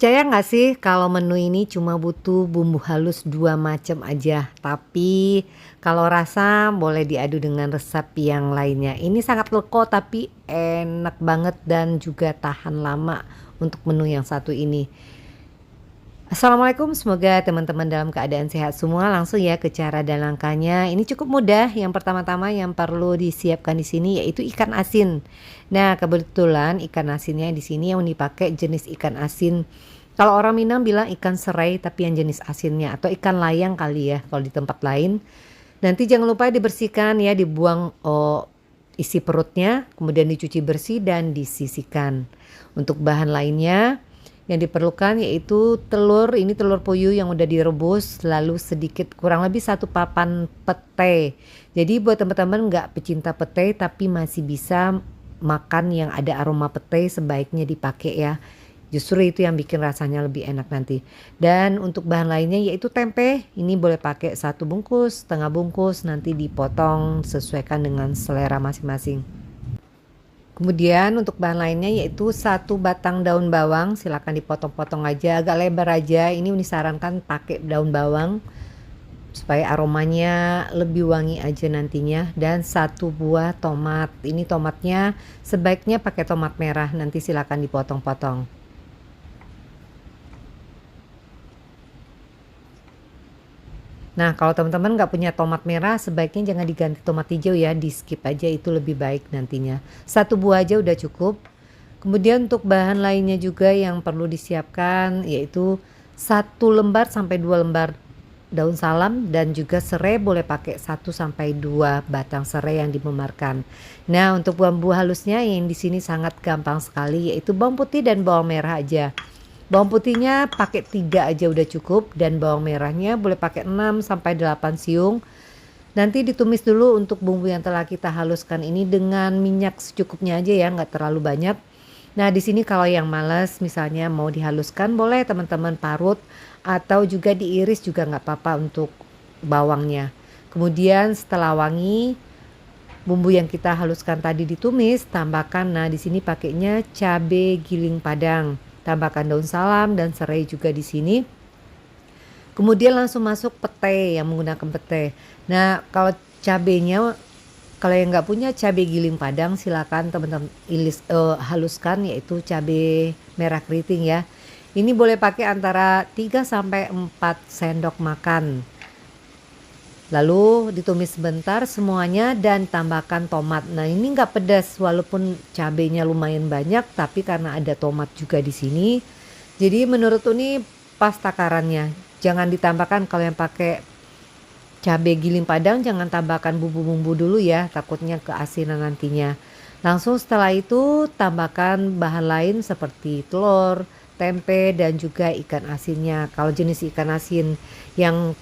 Percaya nggak sih kalau menu ini cuma butuh bumbu halus 2 macam aja, tapi kalau rasa boleh diadu dengan resep yang lainnya. Ini sangat leko tapi enak banget dan juga tahan lama untuk menu yang satu ini. Assalamualaikum, semoga teman-teman dalam keadaan sehat semua. Langsung ya ke cara dan langkahnya. Ini cukup mudah. Yang pertama-tama yang perlu disiapkan di sini yaitu ikan asin. Nah, kebetulan ikan asinnya di sini yang dipakai jenis ikan asin. Kalau orang Minang bilang ikan serai tapi yang jenis asinnya atau ikan layang kali ya kalau di tempat lain. Nanti jangan lupa dibersihkan ya, dibuang isi perutnya, kemudian dicuci bersih dan disisihkan. Untuk bahan lainnya yang diperlukan yaitu telur, ini telur puyuh yang udah direbus, lalu sedikit kurang lebih 1 papan pete. Jadi buat teman-teman nggak pecinta pete tapi masih bisa makan yang ada aroma pete, sebaiknya dipakai ya. Justru itu yang bikin rasanya lebih enak nanti. Dan untuk bahan lainnya yaitu tempe, ini boleh pakai 1 bungkus, setengah bungkus, nanti dipotong sesuaikan dengan selera masing-masing. Kemudian untuk bahan lainnya yaitu 1 batang daun bawang, silakan dipotong-potong aja, agak lebar aja. Ini disarankan pakai daun bawang supaya aromanya lebih wangi aja nantinya. Dan 1 buah tomat, ini tomatnya sebaiknya pakai tomat merah, nanti silakan dipotong-potong. Nah, kalau teman-teman nggak punya tomat merah, sebaiknya jangan diganti tomat hijau ya, di skip aja, itu lebih baik nantinya. 1 buah aja udah cukup. Kemudian untuk bahan lainnya juga yang perlu disiapkan yaitu 1 lembar sampai 2 lembar daun salam dan juga serai, boleh pakai 1 sampai 2 batang serai yang dimemarkan. Nah, untuk bumbu halusnya yang di sini sangat gampang sekali yaitu bawang putih dan bawang merah aja. Bawang putihnya pakai 3 aja udah cukup dan bawang merahnya boleh pakai 6 sampai 8 siung. Nanti ditumis dulu untuk bumbu yang telah kita haluskan ini dengan minyak secukupnya aja ya, nggak terlalu banyak. Nah, di sini kalau yang males misalnya mau dihaluskan boleh teman-teman parut atau juga diiris juga nggak apa-apa untuk bawangnya. Kemudian setelah wangi, bumbu yang kita haluskan tadi ditumis, tambahkan. Nah, di sini pakainya cabai giling padang. Tambahkan daun salam dan serai juga di sini. Kemudian langsung masuk pete yang menggunakan pete. Nah, kalau cabenya, kalau yang nggak punya cabai giling padang silakan teman-teman haluskan yaitu cabai merah keriting ya. Ini boleh pakai antara 3 sampai 4 sendok makan. Lalu ditumis sebentar semuanya dan tambahkan tomat. Nah, ini nggak pedas walaupun cabenya lumayan banyak, tapi karena ada tomat juga di sini. Jadi menurut Uni pas takarannya. Jangan ditambahkan kalau yang pakai cabai giling padang, jangan tambahkan bumbu-bumbu dulu ya, takutnya keasinan nantinya. Langsung setelah itu tambahkan bahan lain seperti telur, tempe dan juga ikan asinnya. Kalau jenis ikan asin yang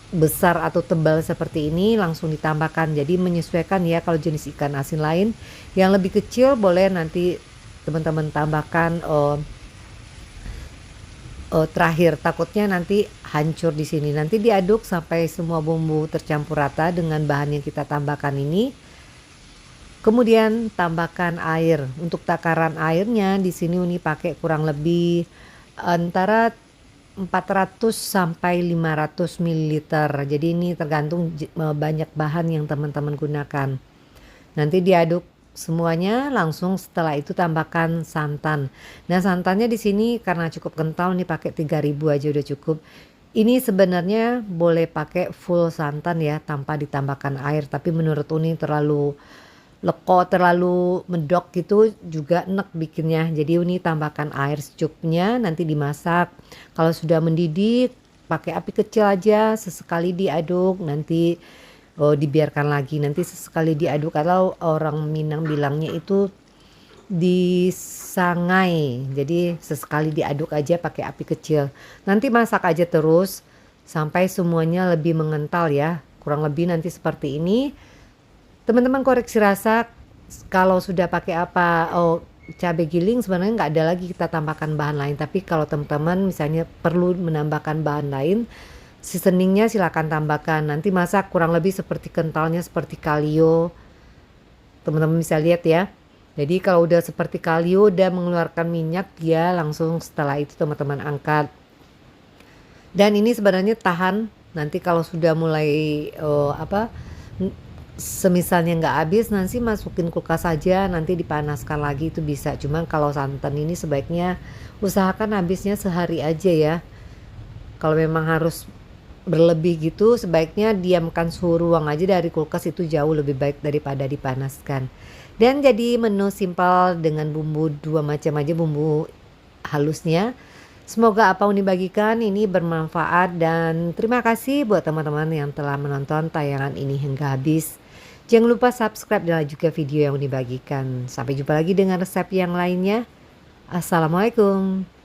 besar atau tebal seperti ini langsung ditambahkan, jadi menyesuaikan ya. Kalau jenis ikan asin lain yang lebih kecil boleh nanti teman-teman tambahkan terakhir, takutnya nanti hancur di sini. Nanti diaduk sampai semua bumbu tercampur rata dengan bahan yang kita tambahkan ini. Kemudian tambahkan air. Untuk takaran airnya di sini Uni pakai kurang lebih antara 400 sampai 500 ml. Jadi ini tergantung banyak bahan yang teman-teman gunakan. Nanti diaduk semuanya, langsung setelah itu tambahkan santan. Nah, santannya di sini karena cukup kental nih pakai 3000 aja udah cukup. Ini sebenarnya boleh pakai full santan ya tanpa ditambahkan air, tapi menurut Uni terlalu leko, terlalu medok gitu juga enek bikinnya. Jadi Uni tambahkan air secukupnya, nanti dimasak. Kalau sudah mendidih pakai api kecil aja, sesekali diaduk, nanti dibiarkan lagi, nanti sesekali diaduk. Kalau orang Minang bilangnya itu disangai, jadi sesekali diaduk aja pakai api kecil. Nanti masak aja terus sampai semuanya lebih mengental ya, kurang lebih nanti seperti ini. Teman-teman koreksi rasa kalau sudah pakai apa, cabai giling sebenarnya nggak ada lagi kita tambahkan bahan lain. Tapi kalau teman-teman misalnya perlu menambahkan bahan lain, seasoningnya silakan tambahkan. Nanti masak kurang lebih seperti kentalnya seperti kalio. Teman-teman bisa lihat ya. Jadi kalau udah seperti kalio udah mengeluarkan minyak, dia langsung setelah itu teman-teman angkat. Dan ini sebenarnya tahan, nanti kalau sudah mulai, apa, n semisalnya nggak habis nanti masukin kulkas saja, nanti dipanaskan lagi itu bisa. Cuman kalau santan ini sebaiknya usahakan habisnya sehari aja ya. Kalau memang harus berlebih gitu sebaiknya diamkan suhu ruang aja dari kulkas itu jauh lebih baik daripada dipanaskan. Dan jadi menu simpel dengan bumbu 2 macam aja bumbu halusnya. Semoga apa yang dibagikan ini bermanfaat dan terima kasih buat teman-teman yang telah menonton tayangan ini hingga habis. Jangan lupa subscribe dan like juga video yang dibagikan. Sampai jumpa lagi dengan resep yang lainnya. Assalamualaikum.